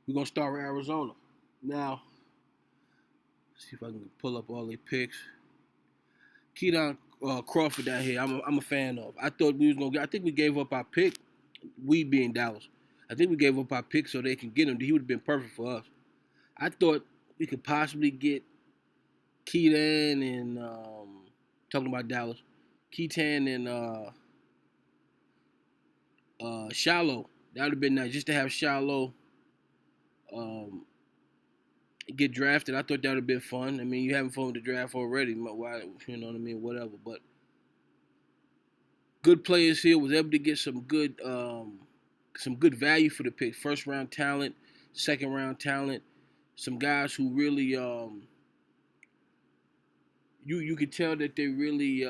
We're gonna start with Arizona. Now, see if I can pull up all their picks. Keaton Crawford down here, I'm a fan of. I thought we was gonna get. I think we gave up our pick. We being Dallas. I think we gave up our pick so they can get him. He would have been perfect for us. I thought we could possibly get Keaton and talking about Dallas, Keaton and Shallow. That would have been nice just to have Shallow um, get drafted. I thought that would have been fun. I mean, you having fun with the draft already. Why, you know what I mean? Whatever. But good players here. Was able to get some good value for the pick. First round talent, second round talent. Some guys who really you could tell that they really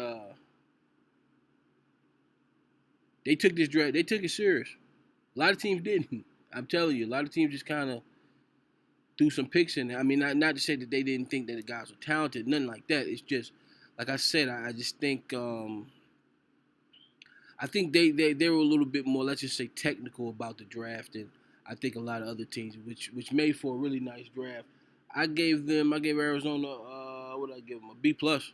they took this draft. They took it serious. A lot of teams didn't. I'm telling you, a lot of teams just kind of threw some picks in there. I mean, not to say that they didn't think that the guys were talented, nothing like that. It's just, like I said, I just think I think they were a little bit more, let's just say, technical about the draft than I think a lot of other teams, which made for a really nice draft. I gave Arizona, what did I give them, a B plus.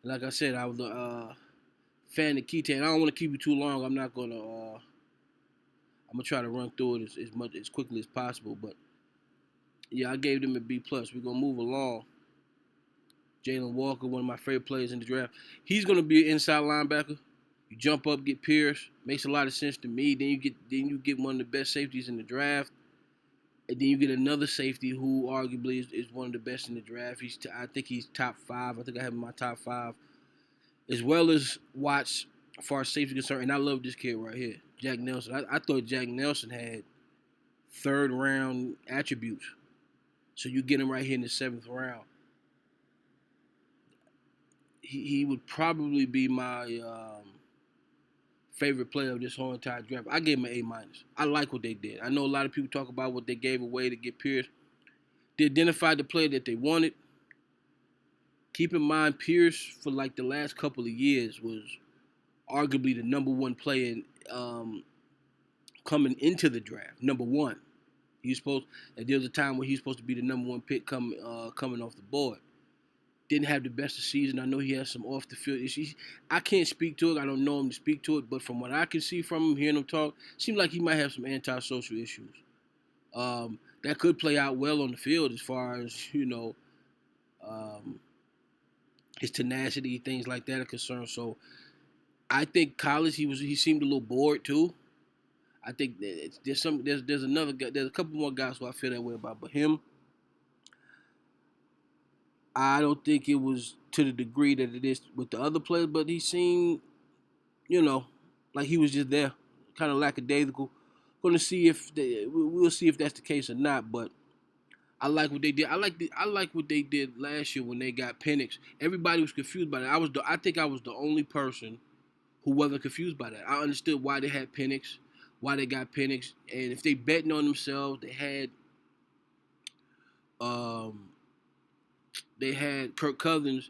Like I said, I was a fan of Keaton. I don't want to keep it too long. I'm not gonna. I'm gonna try to run through it as quickly as possible. But yeah, I gave them a B plus. We're gonna move along. Jalen Walker, one of my favorite players in the draft. He's gonna be an inside linebacker. You jump up, get Pierce. Makes a lot of sense to me. Then you get one of the best safeties in the draft, and then you get another safety who arguably is one of the best in the draft. I think he's top five. I think I have him in my top five, as well as Watts as far as safety concerned. And I love this kid right here, Jack Nelson. I thought Jack Nelson had third round attributes. So you get him right here in the seventh round. He would probably be my favorite player of this whole entire draft. I gave him an A minus. I like what they did. I know a lot of people talk about what they gave away to get Pierce. They identified the player that they wanted. Keep in mind, Pierce for like the last couple of years was arguably the number one player coming into the draft. Number one. There was a time where he was supposed to be the number one pick coming off the board. Didn't have the best of season. I know he has some off the field issues. I can't speak to it. I don't know him to speak to it, but from what I can see from him, hearing him talk, seems like he might have some antisocial issues. That could play out well on the field as far as um, his tenacity, things like that are concerned. So I think college he seemed a little bored too. I think that there's another guy, there's a couple more guys who I feel that way about, but him, I don't think it was to the degree that it is with the other players, but he seemed, you know, like he was just there, kind of lackadaisical. Going to see if we'll see if that's the case or not. But I like what they did. I like what they did last year when they got Penix. Everybody was confused by that. I think I was the only person who wasn't confused by that. I understood why they had Penix, why they got Penix, and if they betting on themselves, um they had Kirk Cousins.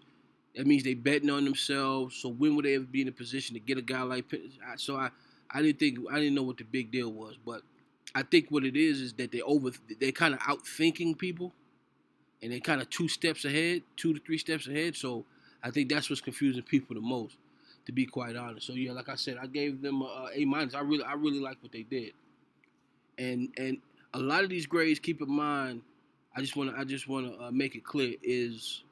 That means they betting on themselves. So when would they ever be in a position to get a guy like Penix? I didn't know what the big deal was, but I think what it is that they kind of outthinking people, and they kind of two to three steps ahead. So I think that's what's confusing people the most, to be quite honest. So yeah, like I said, I gave them a minus. I really like what they did, and a lot of these grades. Keep in mind, I just wanna make it clear is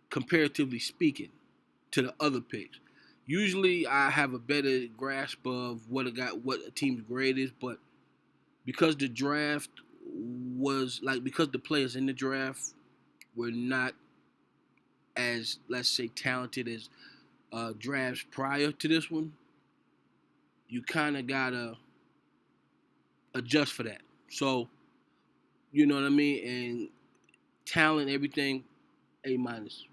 comparatively speaking to the other picks. Usually, I have a better grasp of what a team's grade is, but because the draft because the players in the draft were not as, let's say, talented as drafts prior to this one, you kind of gotta adjust for that. So you know what I mean, and talent, everything, A minus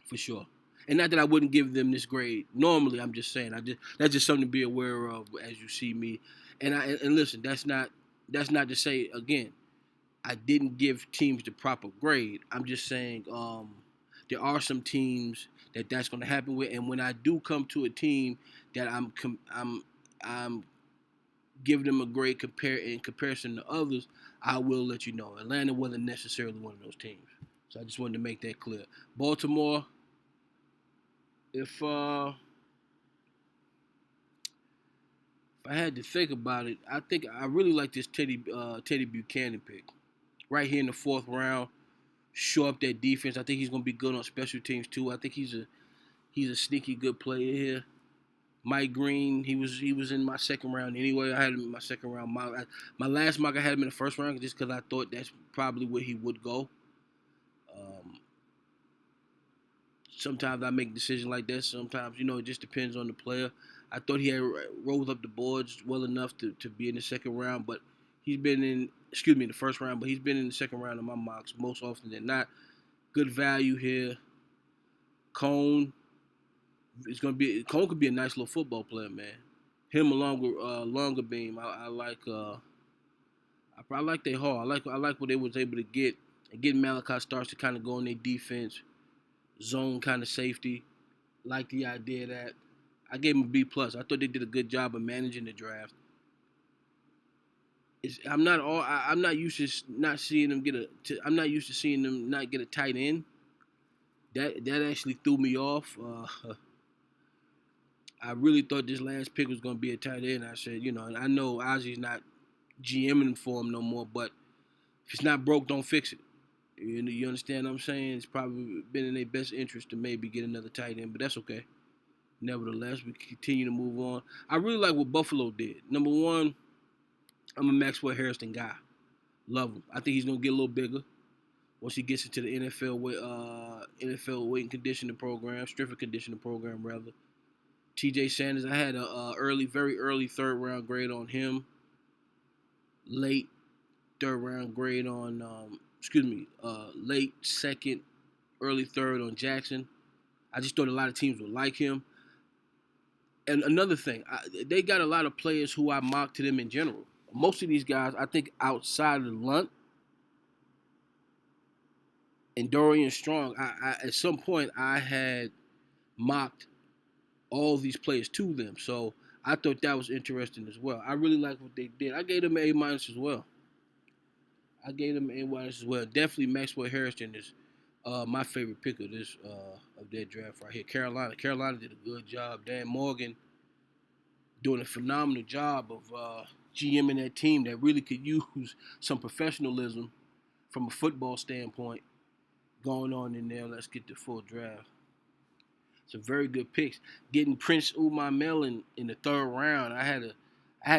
for sure. And not that I wouldn't give them this grade. Normally, I'm just saying. That's just something to be aware of as you see me. And listen, that's not to say again. I didn't give teams the proper grade. I'm just saying there are some teams that's going to happen with, and when I do come to a team that I'm give them a grade in comparison to others, I will let you know. Atlanta wasn't necessarily one of those teams. So I just wanted to make that clear. Baltimore, if I had to think about it, I think I really like this Teddy Buchanan pick. Right here in the fourth round, shore up that defense. I think he's gonna be good on special teams too. I think he's a sneaky good player here. Mike Green, he was in my second round anyway. I had him in my second round. My last mock I had him in the first round just because I thought that's probably where he would go. Um, Sometimes I make decisions like that. Sometimes it just depends on the player. I thought he had rolled up the boards well enough to be in the second round, but he's been in the first round, but he's been in the second round of my mocks most often than not. Good value here. Cone Cone could be a nice little football player, man. Him along with Longer Beam, I like their haul. I like what they was able to get and getting Malachi starts to kind of go on their defense, zone kind of safety. Like the idea that I gave him a B plus. I thought they did a good job of managing the draft. I'm not used to not seeing them I'm not used to seeing them not get a tight end. That actually threw me off. I really thought this last pick was going to be a tight end. I said, and I know Ozzy's not GMing for him no more, but if it's not broke, don't fix it. You understand what I'm saying? It's probably been in their best interest to maybe get another tight end, but that's okay. Nevertheless, we continue to move on. I really like what Buffalo did. Number one, I'm a Maxwell Harrison guy. Love him. I think he's going to get a little bigger once he gets into the NFL weight and conditioning program, strength and conditioning program, rather. T.J. Sanders, I had a very early third round grade on him. Late third round grade on, late second, early third on Jackson. I just thought a lot of teams would like him. And another thing, they got a lot of players who I mocked to them in general. Most of these guys, I think outside of Lunt and Dorian Strong, I at some point I had mocked all these players to them. So I thought that was interesting as well. I really like what they did. I gave them an A minus as well. Definitely Maxwell Harrison is my favorite pick of this of that draft right here. Carolina did a good job. Dan Morgan doing a phenomenal job of GMing that team that really could use some professionalism from a football standpoint going on in there. Let's get the full draft. Some very good picks. Getting Prince Umar in the third round, I had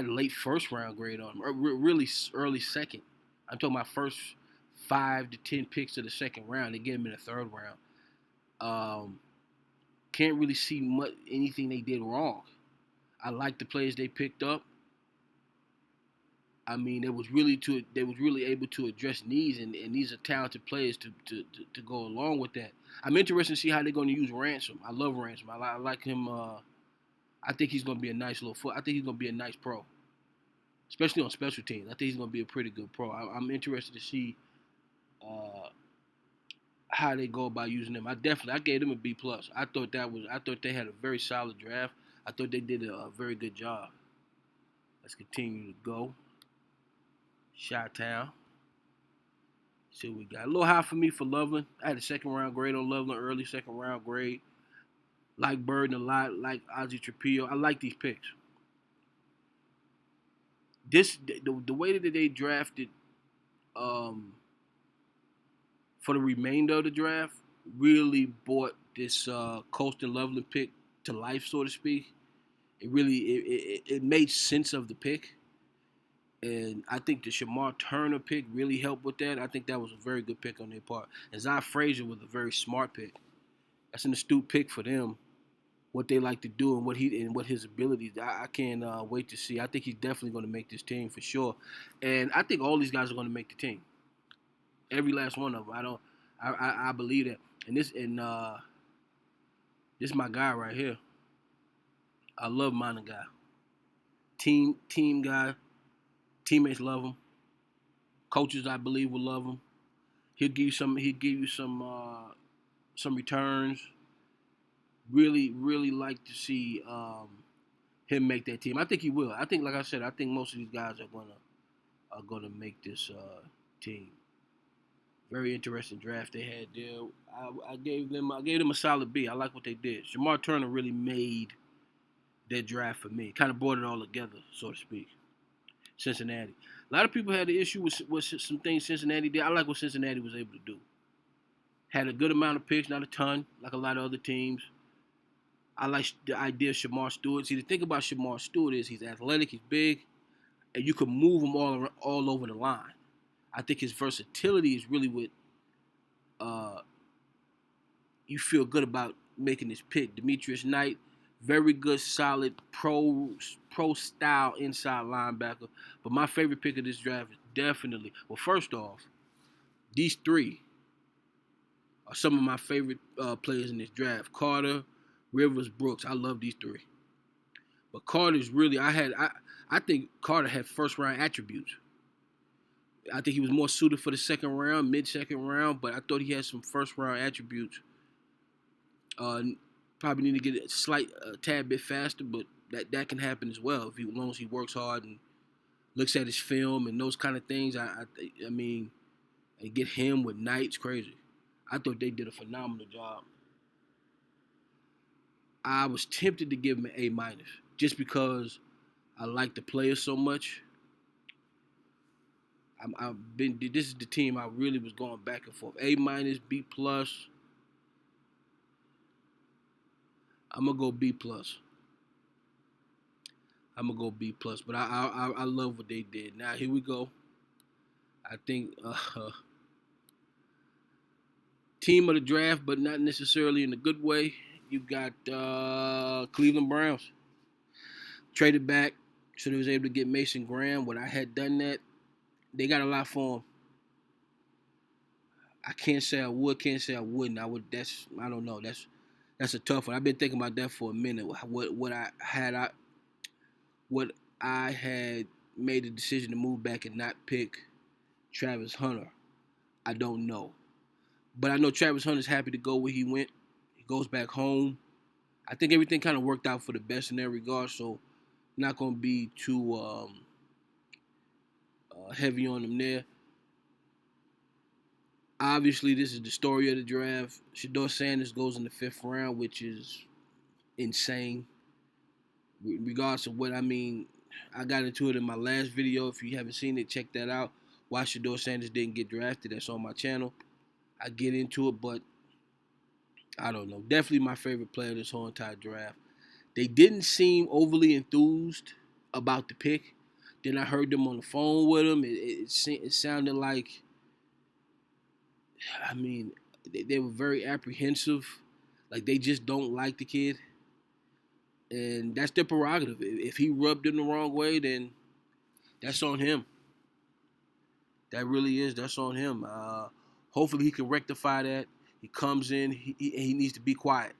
a late first round grade on him, or really early second. I'm talking about first 5 to 10 picks of the second round. They get him in the third round. Can't really see anything they did wrong. I like the players they picked up. I mean, they was really able to address needs, and these are talented players to go along with that. I'm interested to see how they're going to use Ransom. I love Ransom. I like him. I think he's going to be a nice little foot. I think he's going to be a nice pro, especially on special teams. I think he's going to be a pretty good pro. I'm interested to see how they go about using them. I gave them a B plus. I thought they had a very solid draft. I thought they did a very good job. Let's continue to go. Chi-Town. See what we got. A little high for me for Loveland. I had a second round grade on Loveland, early second round grade. Like Burden a lot, like Ozzie Trapillo. I like these picks. The way that they drafted for the remainder of the draft really brought this Colston Loveland pick to life, so to speak. It made sense of the pick. And I think the Shamar Turner pick really helped with that. I think that was a very good pick on their part. And Zai Frazier was a very smart pick. That's an astute pick for them. What they like to do and what his abilities. I can't wait to see. I think he's definitely going to make this team for sure. And I think all these guys are going to make the team. Every last one of them. I believe that. And this is my guy right here. I love Mana guy. Team guy. Teammates love him. Coaches, I believe, will love him. He'll give you some returns. Really, really like to see him make that team. I think he will. I think, like I said, I think most of these guys are gonna make this team. Very interesting draft they had there. I gave them a solid B. I like what they did. Jamar Turner really made that draft for me. Kind of brought it all together, so to speak. Cincinnati. A lot of people had an issue with some things Cincinnati did. I like what Cincinnati was able to do. Had a good amount of picks, not a ton, like a lot of other teams. I like the idea of Shamar Stewart. See, the thing about Shamar Stewart is he's athletic, he's big, and you can move him all over the line. I think his versatility is really what uh, you feel good about making this pick. Demetrius Knight, very good, solid pro style inside linebacker. But my favorite pick of this draft is definitely, well, first off, these three are some of my favorite players in this draft. Carter, Rivers, Brooks. I love these three. But Carter's really, I think Carter had first round attributes. I think he was more suited for the second round, mid-second round, but I thought he had some first round attributes. Uh, Probably need to get a tad bit faster, but that can happen as well as long as he works hard and looks at his film and those kind of things. I mean, and get him with Knight's crazy. I thought they did a phenomenal job. I was tempted to give him an A minus just because I like the player so much. This is the team I really was going back and forth. A minus, B plus. I'm gonna go B plus. But I love what they did. Now here we go. I think team of the draft, but not necessarily in a good way. You got Cleveland Browns traded back, so they was able to get Mason Graham. When I had done that, they got a lot for him. I can't say I would, can't say I wouldn't. I don't know. That's a tough one. I've been thinking about that for a minute. What I had made a decision to move back and not pick Travis Hunter. I don't know. But I know Travis Hunter's happy to go where he went. He goes back home. I think everything kind of worked out for the best in that regard, so not going to be too heavy on him there. Obviously, this is the story of the draft. Shedeur Sanders goes in the 5th round, which is insane. Regardless of what I mean, I got into it in my last video. If you haven't seen it, check that out. Why Shedeur Sanders didn't get drafted. That's on my channel. I get into it, but I don't know. Definitely my favorite player this whole entire draft. They didn't seem overly enthused about the pick. Then I heard them on the phone with him. It sounded like, I mean, they were very apprehensive. Like they just don't like the kid. And that's their prerogative. If he rubbed them the wrong way, then that's on him. That really is. That's on him. Hopefully he can rectify that. He comes in. He needs to be quiet.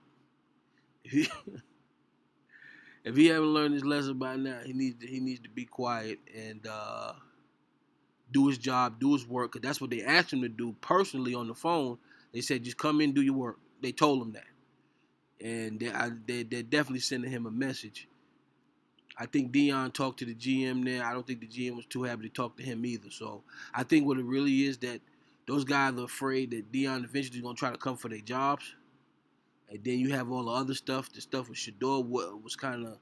If he haven't learned his lesson by now, he needs to be quiet and do his job, do his work. Cause that's what they asked him to do personally on the phone. They said just come in, do your work. They told him that, and they're definitely sending him a message. I think Deion talked to the GM there. I don't think the GM was too happy to talk to him either. So I think what it really is that those guys are afraid that Deion eventually is going to try to come for their jobs. And then you have all the other stuff. The stuff with Shedeur was kind of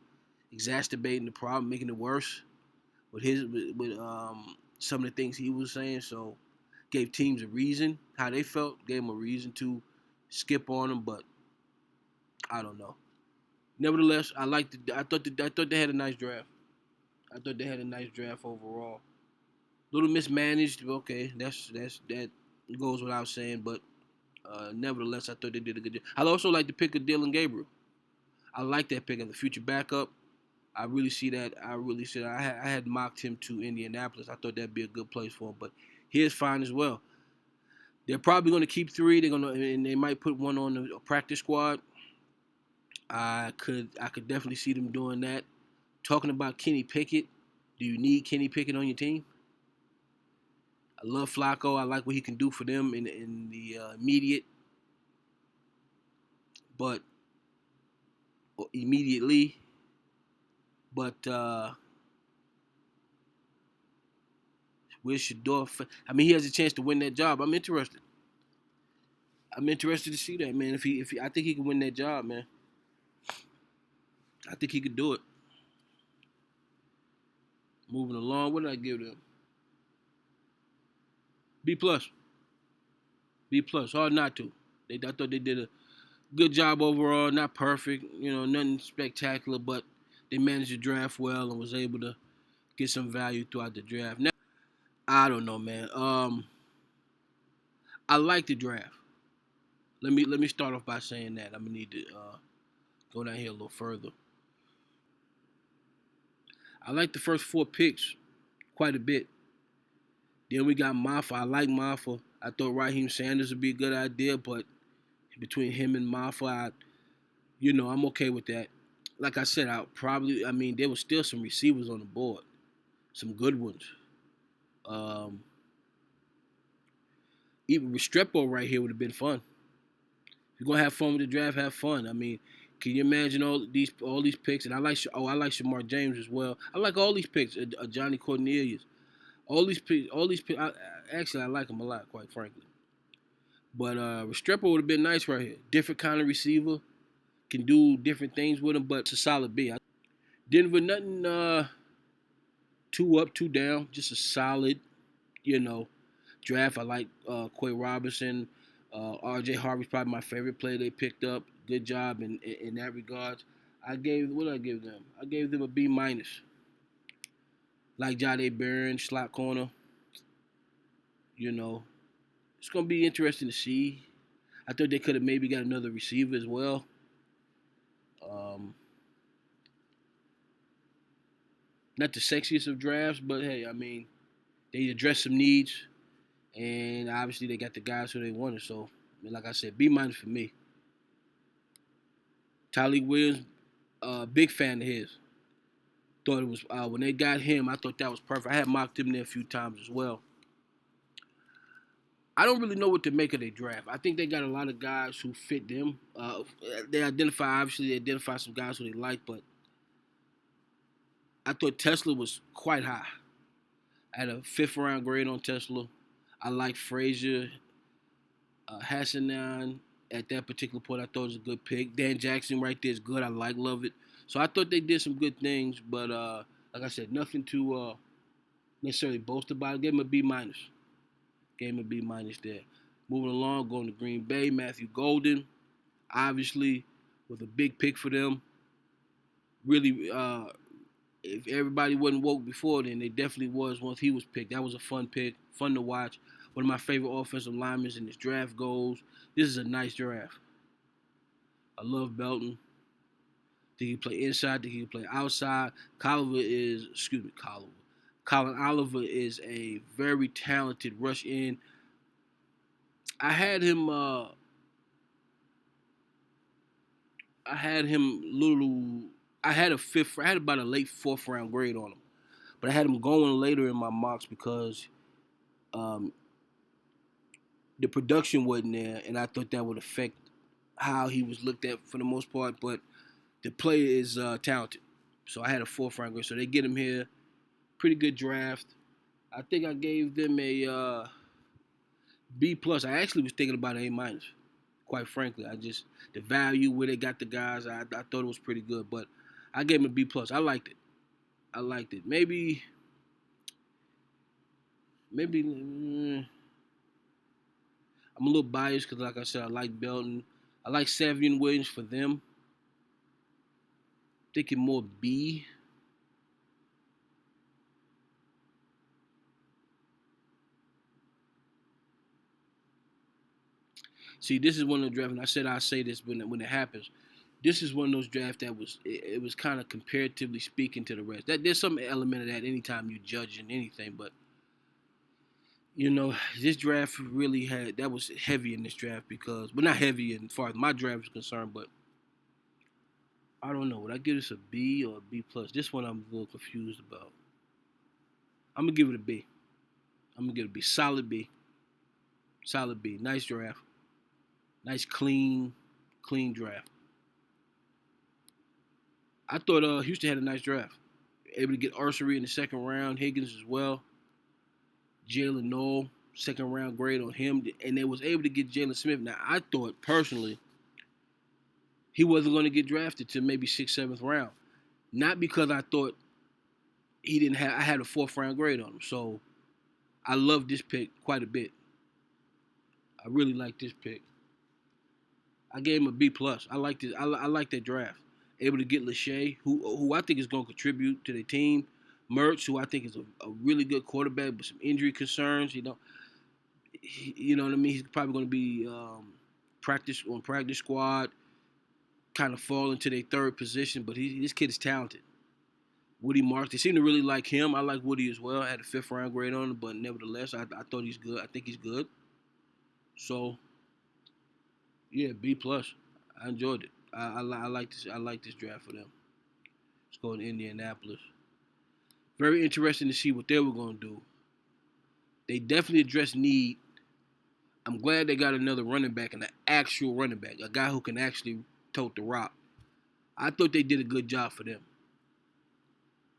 exacerbating the problem, making it worse with some of the things he was saying. So gave teams a reason how they felt, gave them a reason to skip on them. But I don't know. Nevertheless, I thought they had a nice draft. I thought they had a nice draft overall. A little mismanaged. Okay, that goes without saying. But nevertheless, I thought they did a good job. I also like the pick of Dylan Gabriel. I like that pick of the future backup. I really see that. I had mocked him to Indianapolis. I thought that'd be a good place for him. But here's fine as well. They're probably going to keep 3. And they might put one on the practice squad. I could definitely see them doing that. Talking about Kenny Pickett, do you need Kenny Pickett on your team? I love Flacco. I like what he can do for them in the immediate, but immediately. But Will Shador, I mean, he has a chance to win that job. I'm interested. I'm interested to see that, man. I think he can win that job, man. I think he could do it. Moving along, what did I give them? B plus. B plus. Hard not to. I thought they did a good job overall. Not perfect, nothing spectacular, but they managed to draft well and was able to get some value throughout the draft. Now, I don't know, man. I like the draft. Let me start off by saying that. I'm gonna need to go down here a little further. I like the first four picks quite a bit. Then we got Maffa. I like Maffa. I thought Raheem Sanders would be a good idea, but between him and Maffa, I'm okay with that. Like I said, I mean, there was still some receivers on the board, some good ones. Um, Even Restrepo right here would have been fun. If you're gonna have fun with the draft, have fun. I mean, can you imagine all these picks? And I like Shamar James as well. I like all these picks. Johnny Cornelius. All these picks. Actually, I like him a lot, quite frankly. But Restrepo would have been nice right here. Different kind of receiver, can do different things with him, but it's a solid B. Denver, nothing too up, too down. Just a solid, you know, draft. I like Quay Robinson. R.J. Harvey's probably my favorite player they picked up. Good job in that regard. What did I give them? I gave them a B minus. Like Jade Barron, slot corner. You know, it's gonna be interesting to see. I thought they could have maybe got another receiver as well. Um, Not the sexiest of drafts, but hey, I mean, they addressed some needs, and obviously they got the guys who they wanted. So, I mean, like I said, B minus for me. Tyleek Williams, big fan of his. Thought it was when they got him, I thought that was perfect. I had mocked him there a few times as well. I don't really know what to make of their draft. I think they got a lot of guys who fit them. They identify some guys who they like, but I thought Tesla was quite high. I had a fifth round grade on Tesla. I like Frazier, Hassanan at that particular point. I thought it was a good pick. Dan Jackson right there is good. Love it. So I thought they did some good things, but like I said, nothing to necessarily boast about. I gave him a B minus. Gave him a B minus there. Moving along, going to Green Bay, Matthew Golden, obviously with a big pick for them. Really, if everybody wasn't woke before then, they definitely was once he was picked. That was a fun pick, fun to watch. One of my favorite offensive linemen in this draft goes. This is a nice draft. I love Belton. Think he can play inside, think he can play outside. Colin Oliver is a very talented rush in. I had him I had him little I had about a late fourth round grade on him. But I had him going later in my mocks because um, the production wasn't there, and I thought that would affect how he was looked at for the most part. But the player is talented, so I had a fourth round grade. So they get him here, pretty good draft. I think I gave them a B plus. I actually was thinking about an A minus. Quite frankly, the value where they got the guys, I thought it was pretty good. But I gave him a B plus. I liked it. Maybe I'm a little biased because, like I said, I like Belton. I like Savion Williams for them. Thinking more B. See, this is one of the drafts, and I said I'll say this when it happens. This is one of those drafts that was kind of comparatively speaking to the rest. There's some element of that anytime you judge in anything, but this draft really that was heavy in this draft because, but not heavy as far as my draft is concerned, but I don't know. Would I give this a B or a B plus? This one I'm a little confused about. I'm gonna give it a B. I'm gonna give it a B. Solid B. Solid B. Nice draft. Nice clean draft. I thought Houston had a nice draft. Able to get Ursery in the second round, Higgins as well. Jalen Noel, second round grade on him, and they was able to get Jalen Smith. Now I thought personally he wasn't going to get drafted to maybe sixth, seventh round, not because I thought he didn't have. I had a fourth round grade on him, so I love this pick quite a bit. I really like this pick. I gave him a B plus. I like this. I like that draft. Able to get Lachey, who I think is going to contribute to the team. Mertz, who I think is a really good quarterback, but some injury concerns. You know what I mean. He's probably going to be practice squad, kind of fall into their third position. But this kid is talented. Woody Marks, they seem to really like him. I like Woody as well. I had a fifth round grade on him, but nevertheless, I thought he's good. I think he's good. So yeah, B plus. I enjoyed it. I like this. I like this draft for them. Let's go to Indianapolis. Very interesting to see what they were going to do. They definitely addressed need. I'm glad they got another running back, and an actual running back, a guy who can actually tote the rock. I thought they did a good job for them.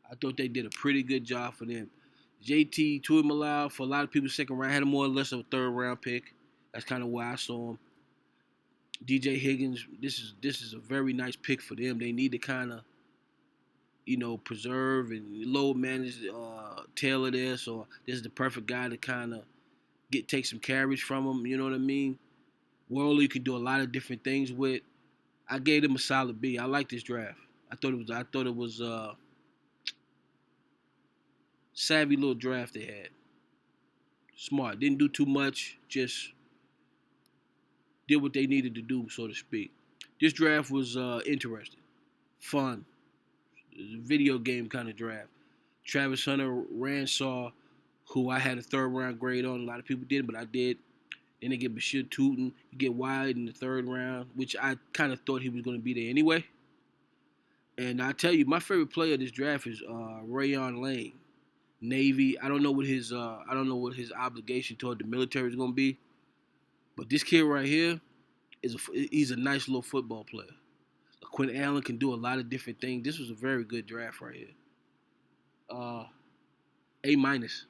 I thought they did a pretty good job for them. JT Tuimoloau, for a lot of people, second round, had him more or less of a third round pick. That's kind of why I saw him. DJ Higgins, this is a very nice pick for them. They need to kind of, preserve and load manage Taylor there. So this is the perfect guy to kind of take some carries from him. You know what I mean? Worley you can do a lot of different things with. I gave them a solid B. I like this draft. I thought it was savvy little draft they had. Smart. Didn't do too much. Just did what they needed to do, so to speak. This draft was interesting, fun, video game kind of draft. Travis Hunter, Ransaw, who I had a third round grade on. A lot of people didn't, but I did. Then they get Bashir Tootin. You get Wyatt in the third round, which I kind of thought he was going to be there anyway. And I tell you, my favorite player of this draft is Rayon Lane, Navy. I don't know what his obligation toward the military is going to be, but this kid right here he's a nice little football player. Quinn Allen can do a lot of different things. This was a very good draft right here. A minus,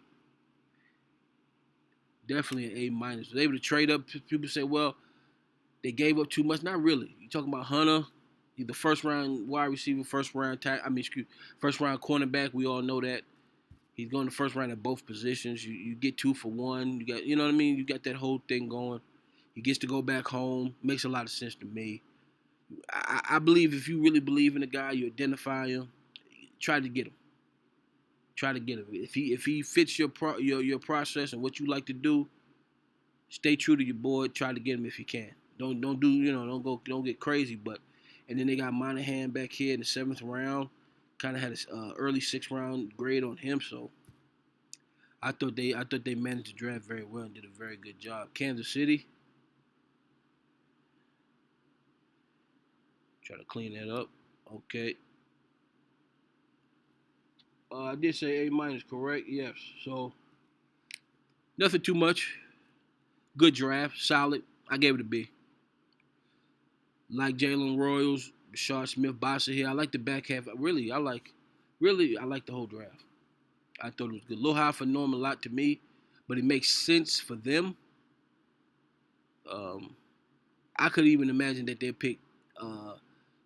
definitely an A minus. Was able to trade up. People say, well, they gave up too much. Not really. You talking about Hunter? He's the first round wide receiver, first round cornerback. We all know that. He's going the first round at both positions. You get 2 for 1. You know what I mean? You got that whole thing going. He gets to go back home. Makes a lot of sense to me. I believe if you really believe in a guy, you identify him. Try to get him. Try to get him. If he fits your process and what you like to do, stay true to your boy. Try to get him if you can. Don't don't get crazy. But and then they got Monahan back here in the 7th round. Kind of had an early 6th round grade on him. So I thought they managed the draft very well and did a very good job. Kansas City. Try to clean that up. Okay. I did say A minus, correct? Yes. So nothing too much. Good draft, solid. I gave it a B. Like Jalen Royals, Rashard Smith, Bossa here. I like the back half. I like the whole draft. I thought it was good. A little high for Norm a lot to me, but it makes sense for them. Um, I could even imagine that they pick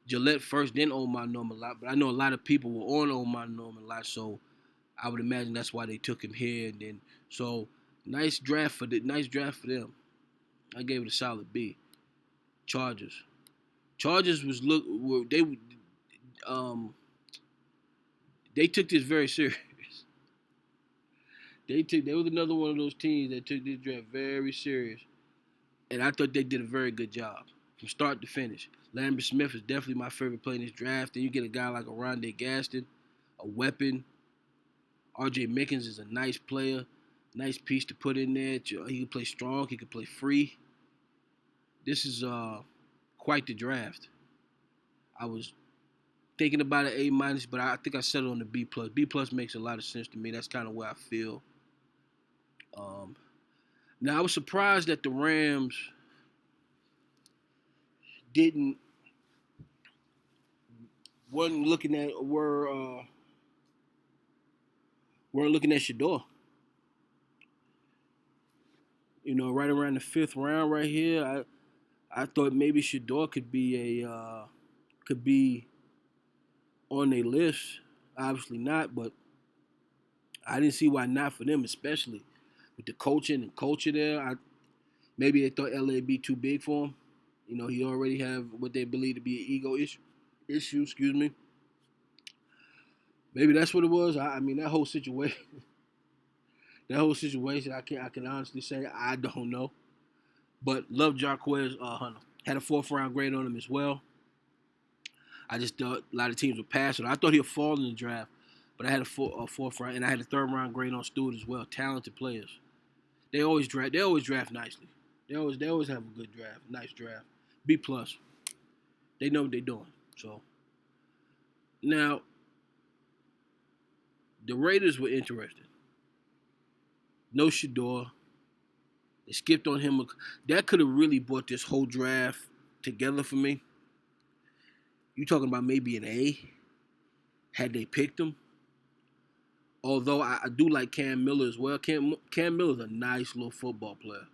Gillette first, then Omar Norm a lot. But I know a lot of people were on Omar Norm a lot, so I would imagine that's why they took him here. And then so nice draft for them. I gave it a solid B. Chargers. Chargers um they took this very serious. They was another one of those teams that took this draft very serious. And I thought they did a very good job from start to finish. Lambert Smith is definitely my favorite player in this draft. Then you get a guy like Rondé Gaston, a weapon. RJ Mickens is a nice player, nice piece to put in there. He can play strong, he can play free. This is quite the draft. I was thinking about an A minus, but I think I settled on the B plus. B plus makes a lot of sense to me. That's kind of where I feel. Um, Now I was surprised that the Rams didn't wasn't looking at were weren't looking at Shador. Right around the fifth round, right here, I thought maybe Shador could be on their list. Obviously not, but I didn't see why not for them, especially with the coaching and culture there. Maybe they thought LA would be too big for him. He already have what they believe to be an ego issue. Excuse me. Maybe that's what it was. I mean, that whole situation. That whole situation. I can honestly say I don't know. But love Jarquez Hunter. Had a fourth round grade on him as well. I just thought a lot of teams would pass it. I thought he'd fall in the draft, but I had a fourth round, and I had a third round grade on Stewart as well. Talented players. They always draft. They always draft nicely. They always have a good draft. Nice draft. B plus. They know what they're doing. So now the Raiders were interested. No Shador. They skipped on him. That could have really brought this whole draft together for me. You talking about maybe an A had they picked him? Although I do like Cam Miller as well. Cam Miller's a nice little football player.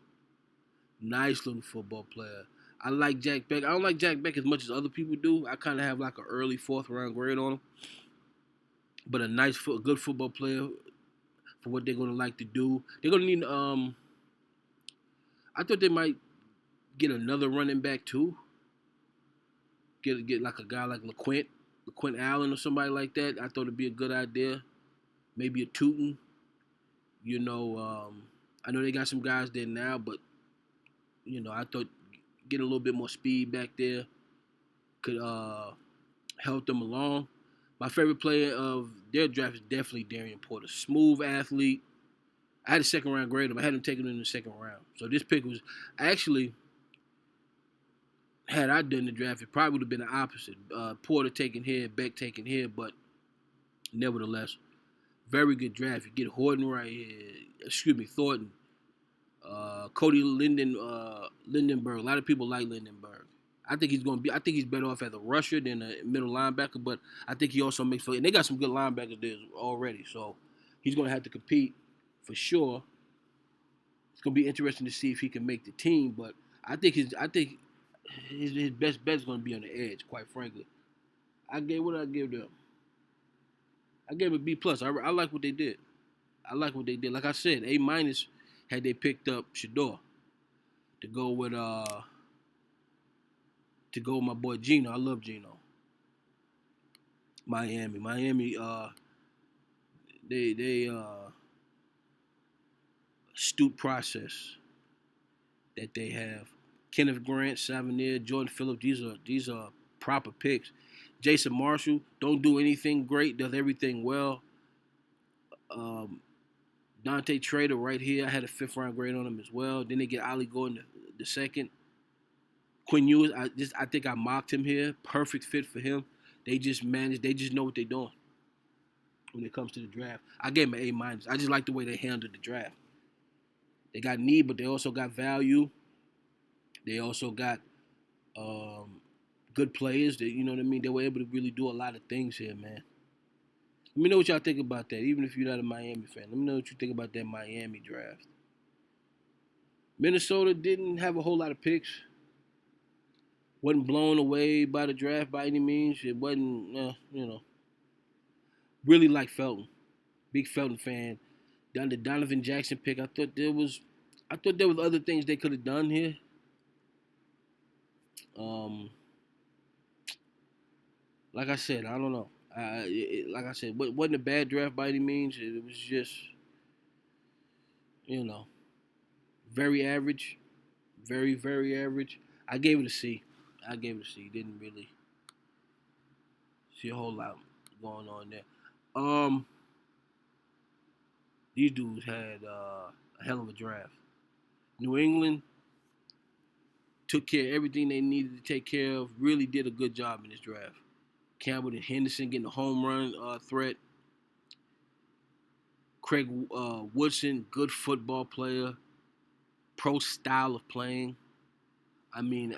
Nice little football player. I like Jack Beck. I don't like Jack Beck as much as other people do. I kind of have like an early fourth round grade on him. But a good football player for what they're gonna like to do. They're gonna need. I thought they might get another running back too. Get like a guy like LaQuint Allen or somebody like that. I thought it'd be a good idea. Maybe a Tootin. I know they got some guys there now, but I thought getting a little bit more speed back there could help them along. My favorite player of their draft is definitely Darian Porter. Smooth athlete. I had a second round grade him. I had him taken in the second round. So this pick was actually, had I done the draft, it probably would have been the opposite. Porter taken here, Beck taken here, but nevertheless, very good draft. You get Horton right here. Excuse me, Thornton. Cody Lindenberg. A lot of people like Lindenberg. I think he's better off as a rusher than a middle linebacker, but I think he also makes. And they got some good linebackers there already, so he's gonna have to compete for sure. It's gonna be interesting to see if he can make the team, but I think his best bet is gonna be on the edge. Quite frankly, what did I give them? I gave it a B plus. I like what they did. I like what they did. Like I said, A minus had they picked up Shador to go with my boy Gino. I love Gino. Miami. They astute process that they have. Kenneth Grant, Savinier, Jordan Phillips. These are proper picks. Jason Marshall don't do anything great. Does everything well. Dante Trader right here. I had a fifth round grade on him as well. Then they get Ollie Gordon the second. Quinn Ewers, I think I mocked him here. Perfect fit for him. They just know what they're doing when it comes to the draft. I gave him an A minus. I just like the way they handled the draft. They got need, but they also got value. They also got good players. You know what I mean? They were able to really do a lot of things here, man. Let me know what y'all think about that, even if you're not a Miami fan. Let me know what you think about that Miami draft. Minnesota didn't have a whole lot of picks. Wasn't blown away by the draft by any means. It wasn't, really like Felton. Big Felton fan. Down the Donovan Jackson pick, I thought there was other things they could have done here. Like I said, I don't know. Like I said, it wasn't a bad draft by any means. It was just, very average, very very average. I gave it a C. Didn't really see a whole lot going on there. These dudes had a hell of a draft. New England took care of everything they needed to take care of. Really did a good job in this draft. Campbell and Henderson getting a home run threat. Craig Woodson, good football player, pro style of playing. I mean,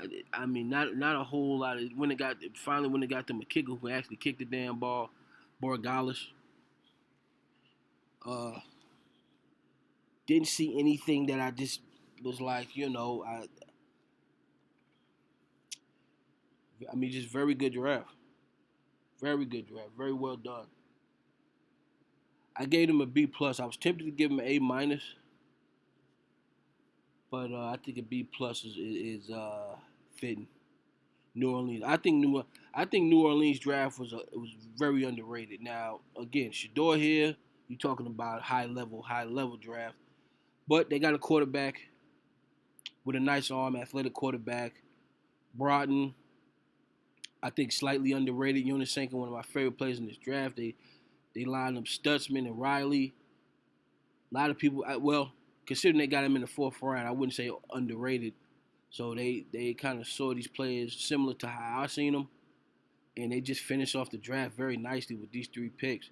not a whole lot of when it got to McKickle who actually kicked the damn ball. Borregales. Uh, didn't see anything that I just was like, I mean, just very good draft. Very good draft. Very well done. I gave him a B plus. I was tempted to give him an A minus, but I think a B plus is fitting. New Orleans. I think New Orleans draft was very underrated. Now again, Shador here. You talking about high level draft, but they got a quarterback with a nice arm, athletic quarterback. Broughton, I think slightly underrated. Unisenko, one of my favorite players in this draft. They lined up Stutzman and Riley. A lot of people, considering they got him in the fourth round, I wouldn't say underrated. So they kind of saw these players similar to how I seen them, and they just finished off the draft very nicely with these three picks.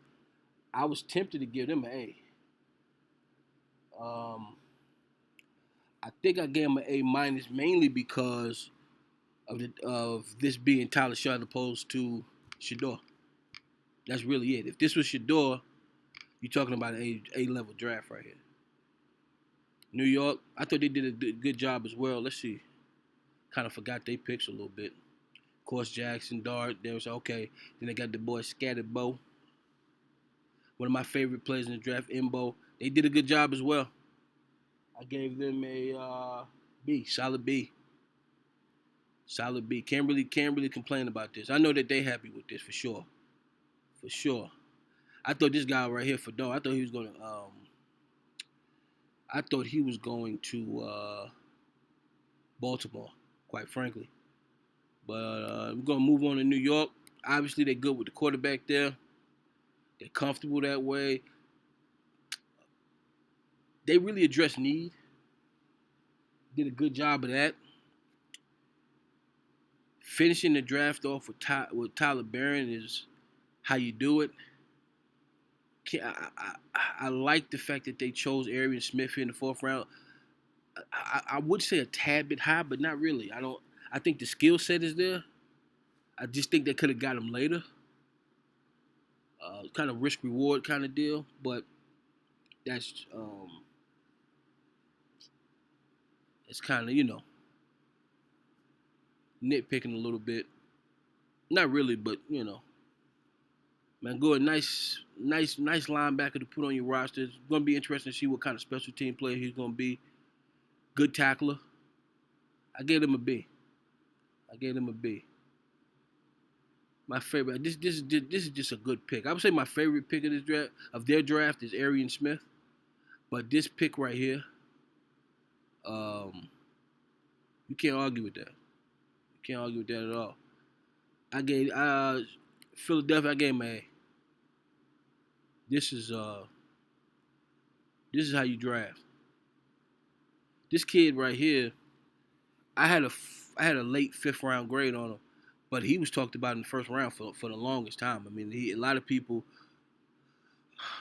I was tempted to give them an A. Um, I think I gave them an A minus mainly because of this being Tyler Shaw as opposed to Shador. That's really it. If this was Shador, you're talking about an A level draft right here. New York, I thought they did a good job as well. Let's see. Kind of forgot they picks a little bit. Of course, Jackson, Dart, they was okay. Then they got the boy Scattered Bow. One of my favorite players in the draft, Imbo. They did a good job as well. I gave them a B, solid B. Solid B. Can't really complain about this. I know that they happy with this for sure. For sure. I thought this guy right here for Don. I thought he was going to Baltimore, quite frankly. But we're gonna move on to New York. Obviously, they're good with the quarterback there. They're comfortable that way. They really address need. Did a good job of that. Finishing the draft off with Tyler Barron is how you do it. I like the fact that they chose Arian Smith here in the fourth round. I would say a tad bit high, but not really. I don't. I think the skill set is there. I just think they could have got him later. Kind of risk reward kind of deal, but that's it's kind of nitpicking a little bit. Not really, but man, good, nice linebacker to put on your roster. It's gonna be interesting to see what kind of special team player he's gonna be. Good tackler. I gave him a B. I gave him a B. My favorite. This is just a good pick. I would say my favorite pick of this draft of their draft is Arian Smith, but this pick right here, um, you can't argue with that. You can't argue with that at all. I gave Philadelphia. I gave him a. This is uh this is how you draft. This kid right here, I had a late fifth round grade on him, but he was talked about in the first round for the longest time. I mean, a lot of people,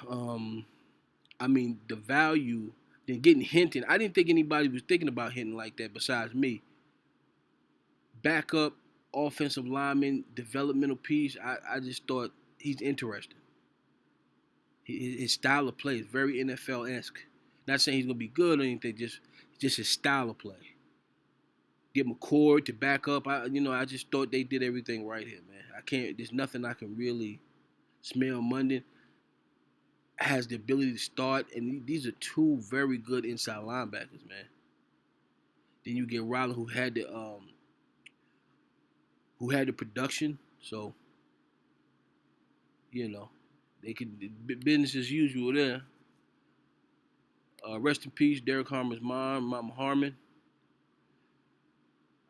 um, I mean, the value, then getting Hinton. I didn't think anybody was thinking about Hinton like that besides me. Backup, offensive lineman, developmental piece. I just thought he's interesting. His style of play is very NFL-esque. Not saying he's gonna be good or anything, just his style of play. Get McCord to back up. I just thought they did everything right here, man. I can't. There's nothing I can really smell. Munden has the ability to start, and these are two very good inside linebackers, man. Then you get Riley, who had the production, so you know they could business as usual there. Rest in peace, Derek Harmon's mom, Mama Harmon.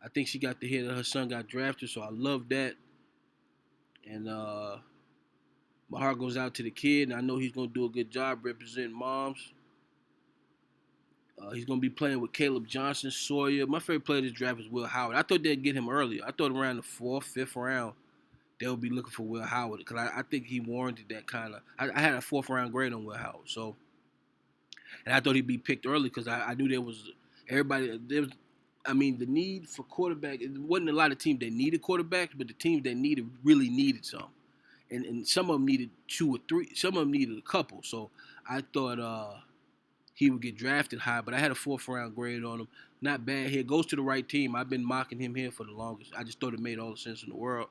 I think she got to hear that her son got drafted, so I love that. And my heart goes out to the kid, and I know he's gonna do a good job representing moms. He's gonna be playing with Caleb Johnson, Sawyer. My favorite player this draft is Will Howard. I thought they'd get him earlier. I thought around the fourth, fifth round they'll be looking for Will Howard because I think he warranted that kind of. I had a fourth round grade on Will Howard, so and I thought he'd be picked early because I knew there was everybody there was. I mean, the need for quarterback. It wasn't a lot of teams that needed quarterbacks, but the teams that really needed some. and some of them needed two or three. Some of them needed a couple. So I thought he would get drafted high, but I had a fourth round grade on him. Not bad here. Goes to the right team. I've been mocking him here for the longest. I just thought it made all the sense in the world.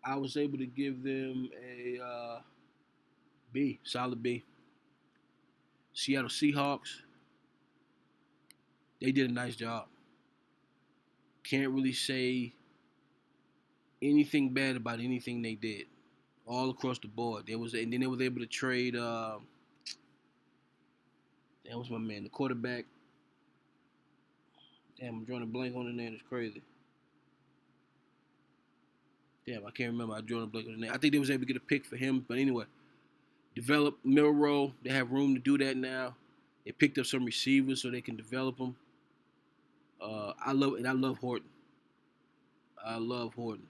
I was able to give them a B, solid B. Seattle Seahawks, they did a nice job. Can't really say anything bad about anything they did. All across the board. And then they was able to trade. That was my man, the quarterback. Damn, I'm drawing a blank on the name. It's crazy. Damn, I can't remember. I drew a blank on the name. I think they was able to get a pick for him. But anyway, develop Milrow. They have room to do that now. They picked up some receivers so they can develop them. I love Horton. I love Horton.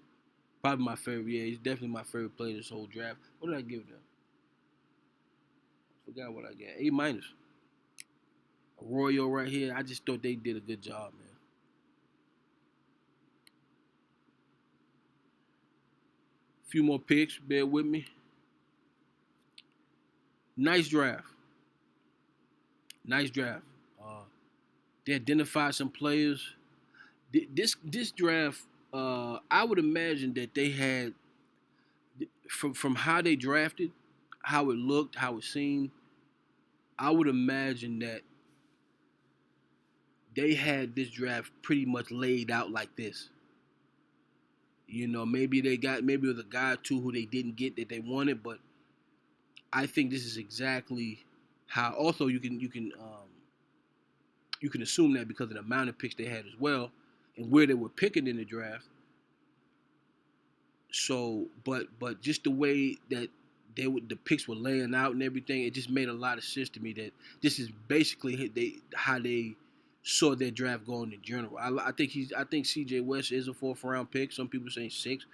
Probably my favorite. Yeah, he's definitely my favorite player this whole draft. What did I give them? Forgot what I got. A minus. Arroyo right here. I just thought they did a good job, man. A few more picks. Bear with me. Nice draft. Nice draft. They identified some players. This draft, I would imagine that they had from how they drafted, how it looked, how it seemed. I would imagine that they had this draft pretty much laid out like this. You know, maybe it was a guy or two who they didn't get that they wanted, but I think this is exactly how. Also, you can assume that because of the amount of picks they had as well, and where they were picking in the draft. So, but just the way that the picks were laying out and everything, it just made a lot of sense to me that this is basically how they saw their draft going in general. I think C.J. West is a fourth round pick. Some people saying six.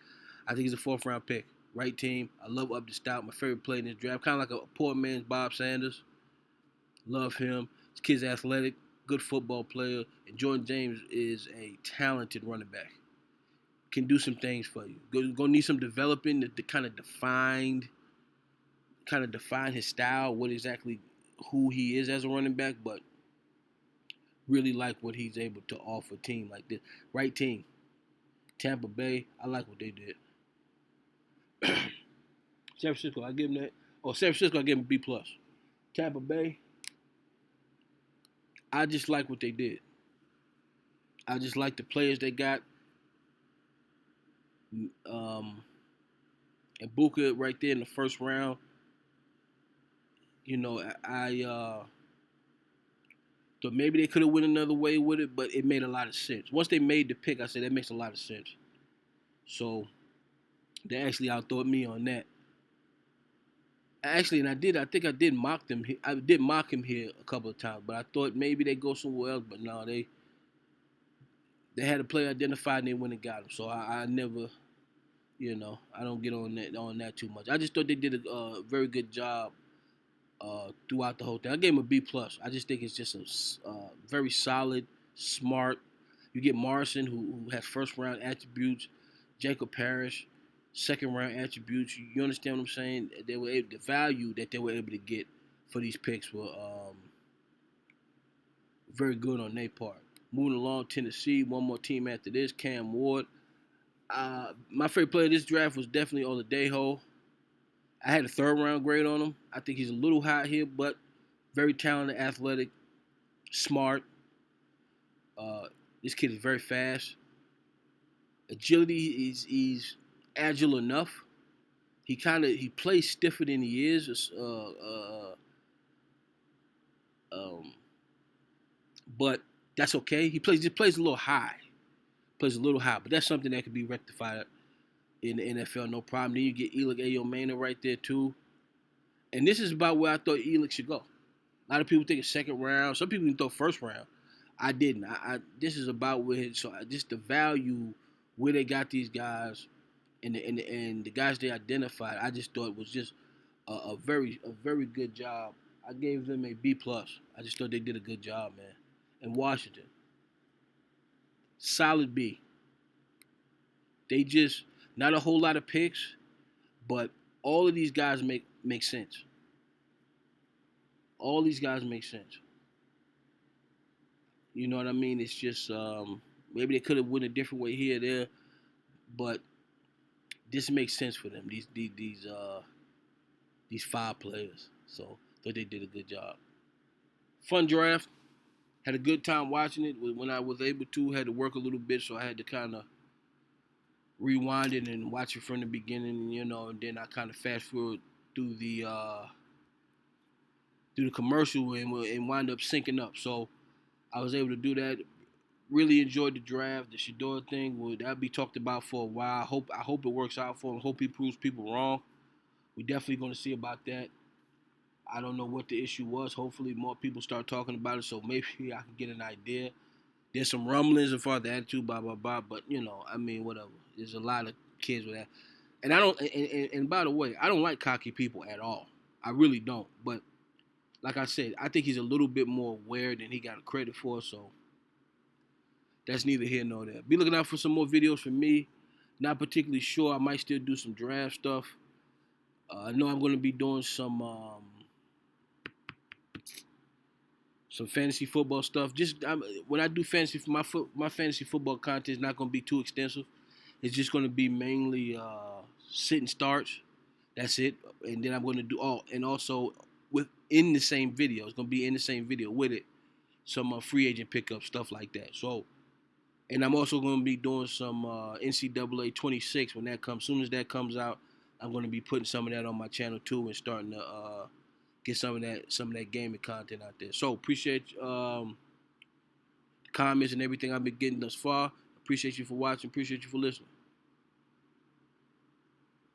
I think he's a fourth round pick. Right team. I love up the stout. My favorite player in this draft. Kind of like a poor man's Bob Sanders. Love him. This kid's athletic, good football player, and Jordan James is a talented running back. Can do some things for you. Gonna need some developing to kind of define his style, what exactly who he is as a running back, but really like what he's able to offer a team like this. Right team. Tampa Bay, I like what they did. San Francisco, I give them that. Oh, San Francisco, I give them B plus. Tampa Bay, I just like what they did. I just like the players they got. Um, and Buka right there in the first round. You know, I thought maybe they could have went another way with it, but it made a lot of sense. Once they made the pick, I said that makes a lot of sense. So they actually outthought me on that. Actually, and I think I did mock them. I did mock him here a couple of times, but I thought maybe they go somewhere else. But no, they had a player identified and they went and got him. So I never, I don't get on that too much. I just thought they did a very good job throughout the whole thing. I gave him a B plus. I just think it's just a very solid, smart. You get Morrison who has first round attributes, Jacob Parrish, second round attributes. You understand what I'm saying? The value that they were able to get for these picks were very good on their part. Moving along, Tennessee, one more team after this, Cam Ward. My favorite player of this draft was definitely Oladejo. I had a third round grade on him. I think he's a little high here, but very talented, athletic, smart. This kid is very fast. Agility, he's agile enough. He plays stiffer than he is. Um, but that's okay. Just plays a little high. Plays a little high, but that's something that can be rectified in the NFL, no problem. Then you get Elick Ayomena right there too. And this is about where I thought Elick should go. A lot of people think it's second round. Some people even thought first round. I didn't. This is about just the value where they got these guys and the guys they identified. I just thought was just a very good job. I gave them a B plus. I just thought they did a good job, man. And Washington, solid B. They just not a whole lot of picks, but All of these guys make sense. All these guys make sense. You know what I mean? It's just maybe they could have went a different way here or there, but this makes sense for them. These five players. So I thought they did a good job. Fun draft. Had a good time watching it. When I was able to, had to work a little bit, so I had to kind of rewind it and watch it from the beginning, and then I kind of fast forward through the commercial and wind up syncing up. So I was able to do that. Really enjoyed the draft. The Shador thing that'll be talked about for a while. I hope it works out for him. Hope he proves people wrong. We definitely going to see about that. I don't know what the issue was. Hopefully more people start talking about it, so maybe I can get an idea. There's some rumblings as far as the attitude, blah blah blah. But I mean, whatever. There's a lot of kids with that, and I don't. And by the way, I don't like cocky people at all. I really don't. But like I said, I think he's a little bit more aware than he got credit for. So that's neither here nor there. Be looking out for some more videos from me. Not particularly sure. I might still do some draft stuff. I know I'm going to be doing some fantasy football stuff. When I do fantasy, my fantasy football content is not going to be too extensive. It's just going to be mainly sit and starts. That's it. And then I'm going to do and also within the same video. It's going to be in the same video with it. Some free agent pickup stuff like that. So, and I'm also going to be doing some NCAA 26 when that comes. As soon as that comes out, I'm going to be putting some of that on my channel too and starting to get some of that gaming content out there. So appreciate comments and everything I've been getting thus far. Appreciate you for watching. Appreciate you for listening.